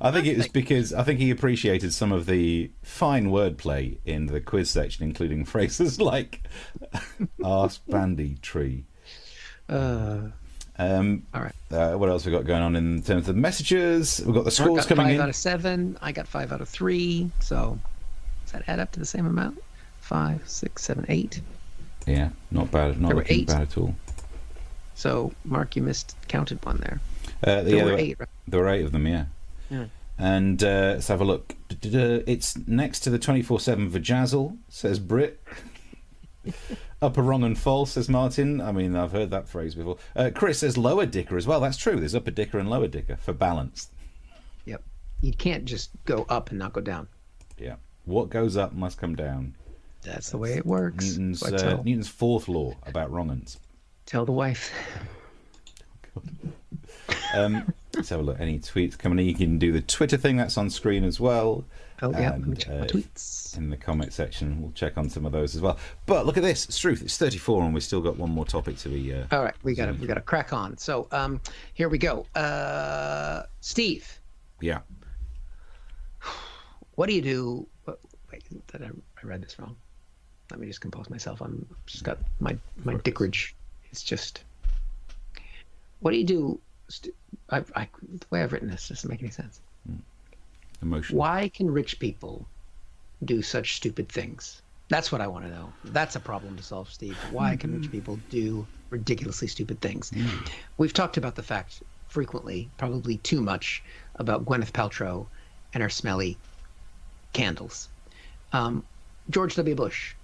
Speaker 1: I think it was because I think he appreciated some of the fine wordplay in the quiz section, including phrases like "arse bandy tree."
Speaker 2: All right.
Speaker 1: What else we got going on in terms of the messages? We've got the scores coming in.
Speaker 2: 5 out of 7. I got 5 out of 3. So does that add up to the same amount? 5, 6, 7, 8.
Speaker 1: Yeah, not bad. Not looking bad at all.
Speaker 2: So Mark, you counted one there.
Speaker 1: There
Speaker 2: were 8. Right?
Speaker 1: There were 8 of them. Yeah. And let's have a look. It's next to the 24/7 Vajazzle, says Brit. Upper wrong and false, says Martin. I mean, I've heard that phrase before. Chris says lower dicker as well. That's true. There's upper dicker and lower dicker for balance.
Speaker 2: Yep. You can't just go up and not go down.
Speaker 1: Yeah. What goes up must come down.
Speaker 2: That's the way it works.
Speaker 1: Newton's 4th law about wrong-uns.
Speaker 2: Tell the wife.
Speaker 1: Let's have a look. Any tweets coming in? You can do the Twitter thing. That's on screen as well.
Speaker 2: Oh, yeah. Let me check my tweets.
Speaker 1: In the comment section, we'll check on some of those as well. But look at this. Struth, it's 34 and we've still got one more topic to be...
Speaker 2: All right. We got to crack on. So here we go. Steve.
Speaker 1: Yeah.
Speaker 2: What do you do... Wait, I read this wrong. Let me just compose myself. I'm just got my dickerage. It's just... What do you do the way I've written this doesn't make any sense.
Speaker 1: Emotional.
Speaker 2: Why can rich people do such stupid things? That's what I want to know. That's a problem to solve, Steve. Why can rich people do ridiculously stupid things? We've talked about the fact frequently, probably too much, about Gwyneth Paltrow and her smelly candles. George W. Bush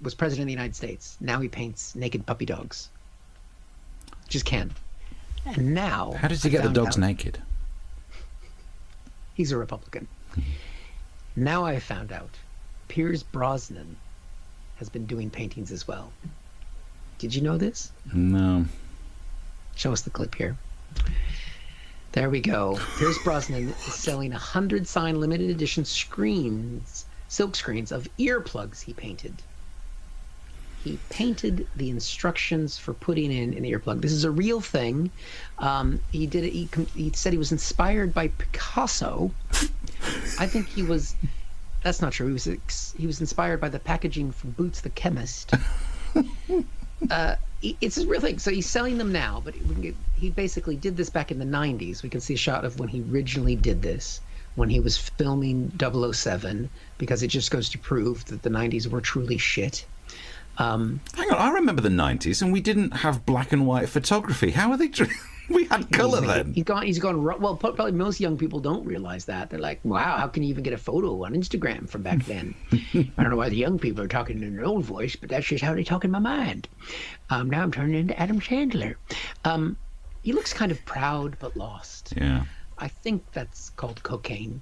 Speaker 2: was president of the United States. Now he paints naked puppy dogs. Just can. And now...
Speaker 1: How does he get the dogs naked?
Speaker 2: He's a Republican. Now I found out Pierce Brosnan has been doing paintings as well. Did you know this?
Speaker 1: No.
Speaker 2: Show us the clip here. There we go. Pierce Brosnan is selling 100 signed limited edition screens, silk screens of earplugs he painted. He painted the instructions for putting in an earplug. This is a real thing. He did it. He said he was inspired by Picasso. I think he was. That's not true. He was inspired by the packaging from Boots the Chemist. It's a real thing. So he's selling them now, but he basically did this back in the 90s. We can see a shot of when he originally did this, when he was filming 007, because it just goes to prove that the 90s were truly shit.
Speaker 1: Hang on, I remember the 90s, and we didn't have black and white photography. How are they? We had colour then.
Speaker 2: He's gone. Well, probably most young people don't realize that. They're like, "Wow, how can you even get a photo on Instagram from back then?" I don't know why the young people are talking in their own voice, but that's just how they talk in my mind. Now I'm turning into Adam Chandler. He looks kind of proud but lost.
Speaker 1: Yeah.
Speaker 2: I think that's called cocaine.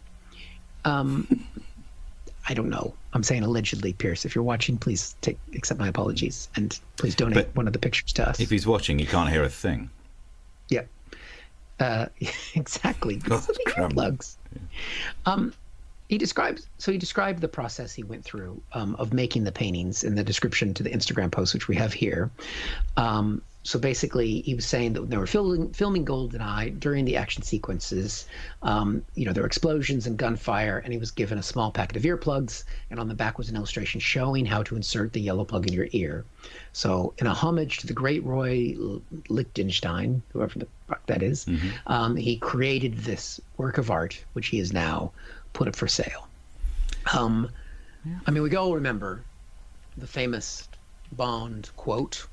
Speaker 2: I don't know. I'm saying allegedly, Pierce. If you're watching, please accept my apologies, and please donate one of the pictures to us.
Speaker 1: If he's watching, he can't hear a thing.
Speaker 2: Yeah. Exactly. Because of the earplugs. Yeah. He described the process he went through of making the paintings in the description to the Instagram post, which we have here. So basically, he was saying that they were filming GoldenEye during the action sequences. There were explosions and gunfire, and he was given a small packet of earplugs, and on the back was an illustration showing how to insert the yellow plug in your ear. So in a homage to the great Roy Lichtenstein, whoever the fuck that is, he created this work of art, which he has now put up for sale. I mean, we all remember the famous Bond quote,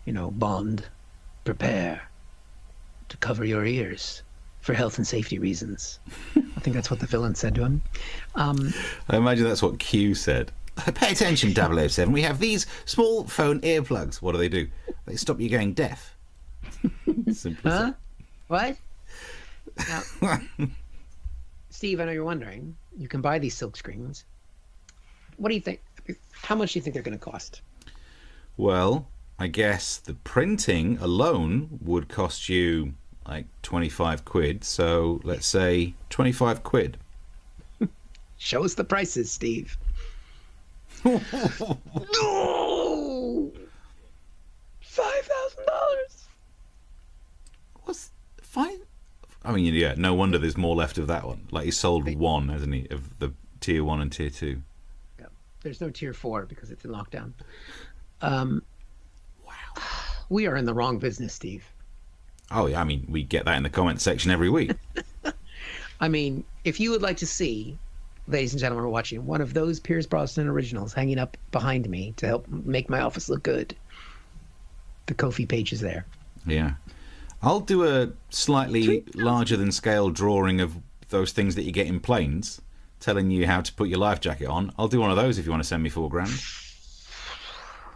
Speaker 2: Bond, prepare to cover your ears for health and safety reasons. I think that's what the villain said to him.
Speaker 1: I imagine that's what Q said. Pay attention, 007. We have these small phone earplugs. What do? They stop you going deaf. Simple.
Speaker 2: Huh? What? Now, Steve, I know you're wondering. You can buy these silk screens. What do you think? How much do you think they're going to cost?
Speaker 1: Well, I guess the printing alone would cost you like 25 quid. So let's say 25 quid.
Speaker 2: Show us the prices, Steve. No! $5,000.
Speaker 1: What's fine? I mean, yeah, no wonder there's more left of that one. Like, he sold one, hasn't he, of the tier 1 and tier 2.
Speaker 2: Yeah. There's no tier 4 because it's in lockdown. Wow. We are in the wrong business, Steve.
Speaker 1: Oh, yeah, I mean, we get that in the comments section every week.
Speaker 2: I mean, if you would like to see, ladies and gentlemen who are watching, one of those Pierce Brosnan originals hanging up behind me to help make my office look good, the Ko-fi page is there.
Speaker 1: Yeah. I'll do a slightly larger than scale drawing of those things that you get in planes, telling you how to put your life jacket on. I'll do one of those if you want to send me $4,000.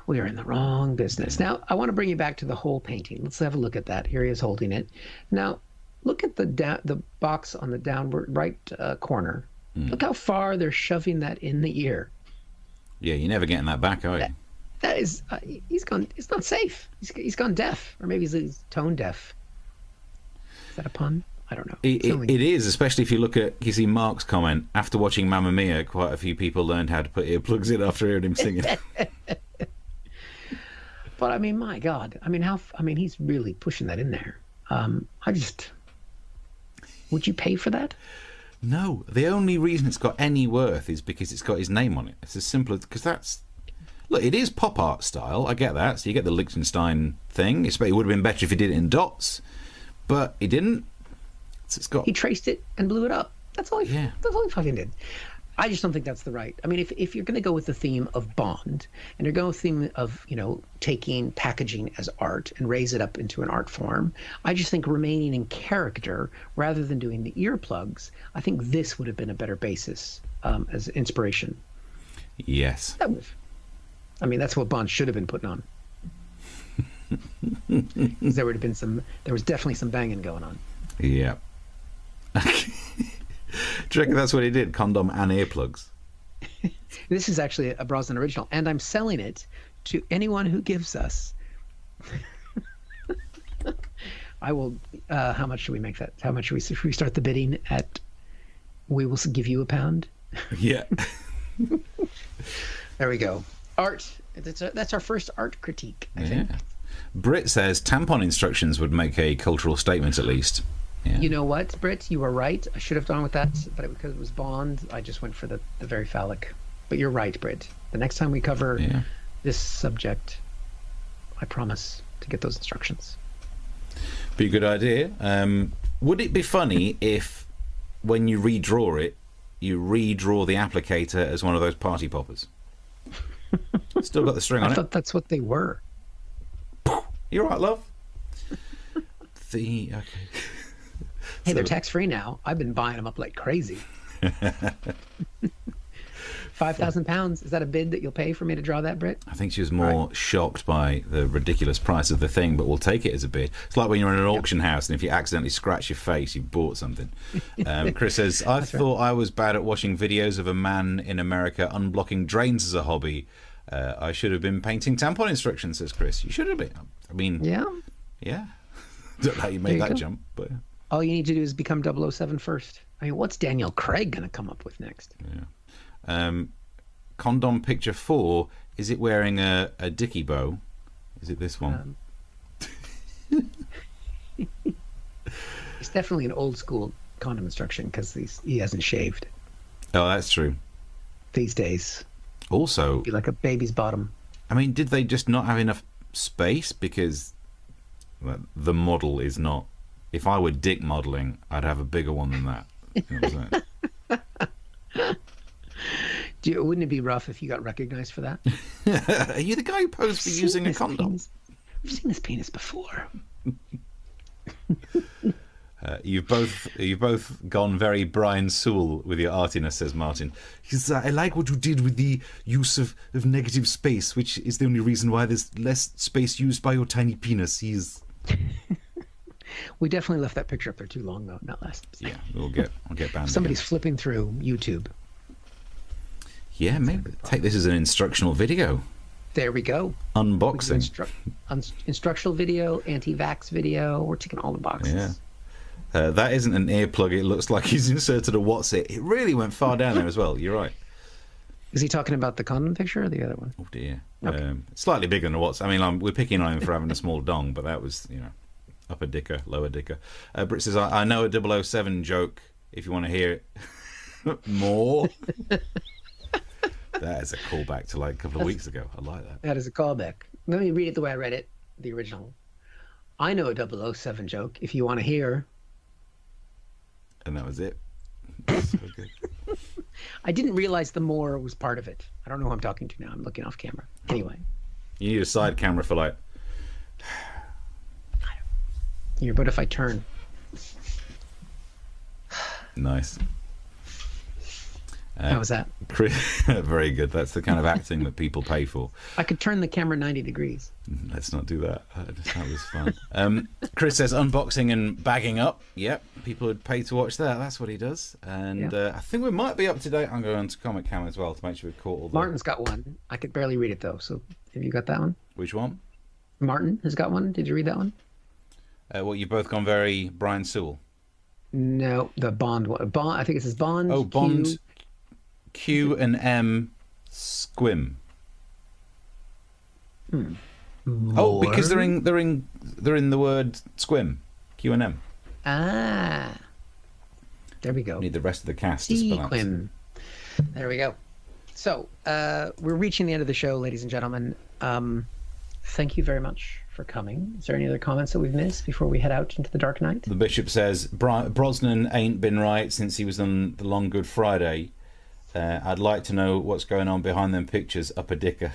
Speaker 2: We are in the wrong business. Now, I want to bring you back to the whole painting. Let's have a look at that. Here he is holding it. Now, look at the box on the downward right corner. Look how far they're shoving that in the ear.
Speaker 1: Yeah, you're never getting that back, are you?
Speaker 2: That is, he's gone. It's not safe. He's gone deaf, or maybe he's tone deaf. Is that a pun? I don't know.
Speaker 1: It is, especially if you look at, you see Mark's comment, after watching Mamma Mia, quite a few people learned how to put earplugs in after hearing him singing.
Speaker 2: But I mean, my God, I mean, he's really pushing that in there. Would you pay for that?
Speaker 1: No, the only reason it's got any worth is because it's got his name on it. It's as simple as, because that's, look, it is pop art style, I get that, so you get the Liechtenstein thing. It would have been better if you did it in dots, but he didn't. It's got.
Speaker 2: He traced it and blew it up. That's all he fucking did. I just don't think that's the right. I mean, if you're going to go with the theme of Bond, and you're going with the theme of, taking packaging as art and raise it up into an art form, I just think remaining in character rather than doing the earplugs, I think this would have been a better basis as inspiration.
Speaker 1: Yes.
Speaker 2: That's what Bond should have been putting on. There was definitely some banging going on.
Speaker 1: Yeah. Do you reckon that's what he did? Condom and earplugs?
Speaker 2: This is actually a Brosnan original, and I'm selling it to anyone who gives us. I will. How much should we make that? How much should we start the bidding at? We will give you £1.
Speaker 1: Yeah.
Speaker 2: There we go. Art. That's our first art critique, I think.
Speaker 1: Brit says tampon instructions would make a cultural statement at least. Yeah.
Speaker 2: You know what, Britt? You were right. I should have gone with that, but because it was Bond, I just went for the very phallic. But you're right, Britt. The next time we cover this subject, I promise to get those instructions.
Speaker 1: Be a good idea. Would it be funny if, when you redraw it, you redraw the applicator as one of those party poppers? Still got the string on it.
Speaker 2: I thought that's what they were.
Speaker 1: You're right, love. Okay.
Speaker 2: Hey, they're tax-free now. I've been buying them up like crazy. £5,000. Is that a bid that you'll pay for me to draw that, Britt?
Speaker 1: I think she was more shocked by the ridiculous price of the thing, but we'll take it as a bid. It's like when you're in an auction house and if you accidentally scratch your face, you've bought something. Chris says, I thought I was bad at watching videos of a man in America unblocking drains as a hobby. I should have been painting tampon instructions, says Chris. You should have been. I mean, yeah. Don't know how you made that jump, but...
Speaker 2: All you need to do is become 007 first. I mean, what's Daniel Craig going to come up with next?
Speaker 1: Yeah. Condom picture 4, is it wearing a dicky bow? Is it this one?
Speaker 2: It's definitely an old school condom instruction because he hasn't shaved.
Speaker 1: Oh, that's true.
Speaker 2: These days.
Speaker 1: Also...
Speaker 2: Be like a baby's bottom.
Speaker 1: I mean, did they just not have enough space? Because the model is not... If I were dick modelling, I'd have a bigger one than that. You know what I'm saying?
Speaker 2: Wouldn't it be rough if you got recognized for that?
Speaker 1: Are you the guy who posed for using a condom?
Speaker 2: I've seen this penis before.
Speaker 1: You've both gone very Brian Sewell with your artiness, says Martin. He says, I like what you did with the use of negative space, which is the only reason why there's less space used by your tiny penis.
Speaker 2: We definitely left that picture up there too long, though. Not last.
Speaker 1: Yeah, I'll get banned.
Speaker 2: Somebody's flipping through YouTube.
Speaker 1: Yeah, maybe take this as an instructional video.
Speaker 2: There we go.
Speaker 1: Unboxing.
Speaker 2: Instructional video, anti-vax video. We're ticking all the boxes.
Speaker 1: Yeah. That isn't an earplug. It looks like he's inserted a what's it. It really went far down there as well. You're right.
Speaker 2: Is he talking about the condom picture or the other one?
Speaker 1: Oh dear.
Speaker 2: Okay.
Speaker 1: Slightly bigger than a what's. I mean, we're picking on him for having a small dong, but that was, upper dicker, lower dicker. Britt says, I know a 007 joke if you want to hear it more. That is a callback to like a couple of weeks ago. I like that.
Speaker 2: That is a callback. Let me read it the way I read it, the original. I know a 007 joke if you want to hear.
Speaker 1: And that was it. So good.
Speaker 2: I didn't realize the more was part of it. I don't know who I'm talking to now. I'm looking off camera. Anyway.
Speaker 1: You need a side camera for like...
Speaker 2: Here, but if I turn.
Speaker 1: Nice.
Speaker 2: How was that?
Speaker 1: Very good. That's the kind of acting that people pay for.
Speaker 2: I could turn the camera 90 degrees.
Speaker 1: Let's not do that. That was fun. Chris says unboxing and bagging up. Yep, people would pay to watch that. That's what he does. And I think we might be up to date. I'm going to Comic Cam as well to make sure we've caught all the...
Speaker 2: Martin's got one. I could barely read it though. So have you got that one?
Speaker 1: Which one?
Speaker 2: Martin has got one. Did you read that one?
Speaker 1: Well, you've both gone very Brian Sewell.
Speaker 2: No, the Bond one. Bond. I think it says Bond.
Speaker 1: Oh, Bond. Q and M Squim. Oh, because they're in the word squim. Q and M.
Speaker 2: Ah. There we go.
Speaker 1: Need the rest of the cast to spell out.
Speaker 2: There we go. So we're reaching the end of the show, ladies and gentlemen. Thank you very much for coming. Is there any other comments that we've missed before we head out into the dark night?
Speaker 1: The bishop says Brosnan ain't been right since he was on the Long Good Friday. I'd like to know what's going on behind them pictures, upper dicker.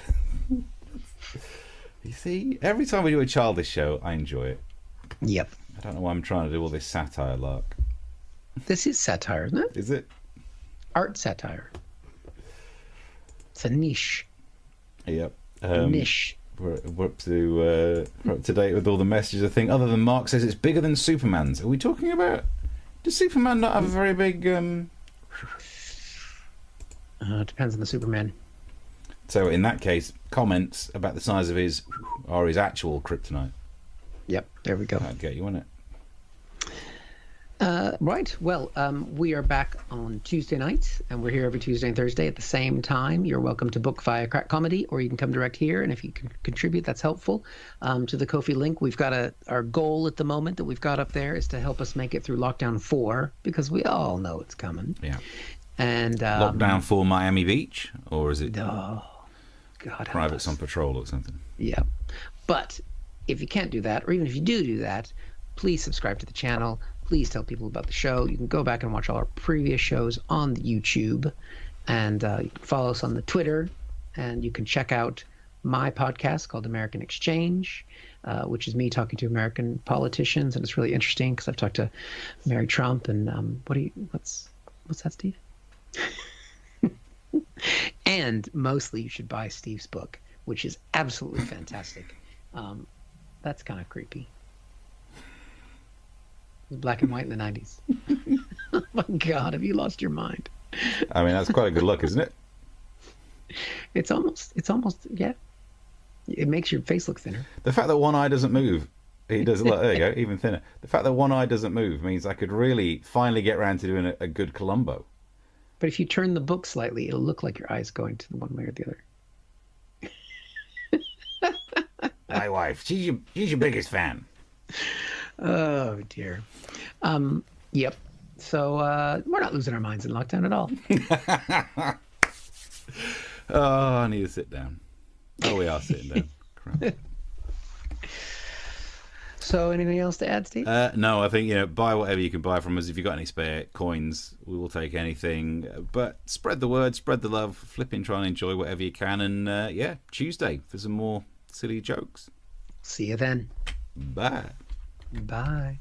Speaker 1: You see, every time we do a childish show, I enjoy it.
Speaker 2: Yep.
Speaker 1: I don't know why I'm trying to do all this satire lark.
Speaker 2: This is satire, isn't it?
Speaker 1: Is it?
Speaker 2: Art satire. It's a niche.
Speaker 1: Yep.
Speaker 2: Niche.
Speaker 1: We're up to date with all the messages, I think, other than Mark says it's bigger than Superman's. Are we talking about... Does Superman not have a very big...
Speaker 2: It depends on the Superman.
Speaker 1: So in that case, comments about the size of his actual kryptonite.
Speaker 2: Yep, there we go.
Speaker 1: That'd get you, wouldn't it?
Speaker 2: Right. Well, we are back on Tuesday night, and we're here every Tuesday and Thursday at the same time. You're welcome to book via Crack Comedy, or you can come direct here, and if you can contribute, that's helpful. To the Ko-fi link, we've got our goal at the moment that we've got up there is to help us make it through Lockdown 4, because we all know it's coming.
Speaker 1: Yeah.
Speaker 2: And
Speaker 1: Lockdown 4 Miami Beach, or is it
Speaker 2: oh, God,
Speaker 1: Privates on Patrol or something?
Speaker 2: Yeah. But if you can't do that, or even if you do that, please subscribe to the channel. Please tell people about the show. You can go back and watch all our previous shows on the YouTube, and you can follow us on the Twitter, and you can check out my podcast called American Exchange, which is me talking to American politicians, and it's really interesting because I've talked to Mary Trump and what's that, Steve? And mostly you should buy Steve's book, which is absolutely fantastic. That's kind of creepy. It was black and white in the 90s. Oh my God, have you lost your mind?
Speaker 1: I mean, that's quite a good look, isn't it?
Speaker 2: It's almost, yeah. It makes your face look thinner.
Speaker 1: The fact that one eye doesn't move, he does, look, there you go, even thinner. The fact that one eye doesn't move means I could really finally get around to doing a good Columbo.
Speaker 2: But if you turn the book slightly, it'll look like your eye's going to the one way or the other.
Speaker 1: My wife, she's your biggest fan.
Speaker 2: Oh dear. Yep. So we're not losing our minds in lockdown at all.
Speaker 1: Oh, I need to sit down. Oh, we are sitting down. Crap.
Speaker 2: So anything else to add, Steve?
Speaker 1: No, I think, buy whatever you can buy from us. If you've got any spare coins, we will take anything. But spread the word, spread the love, flip in, try and enjoy whatever you can. And Tuesday for some more silly jokes.
Speaker 2: See you then.
Speaker 1: Bye.
Speaker 2: Bye.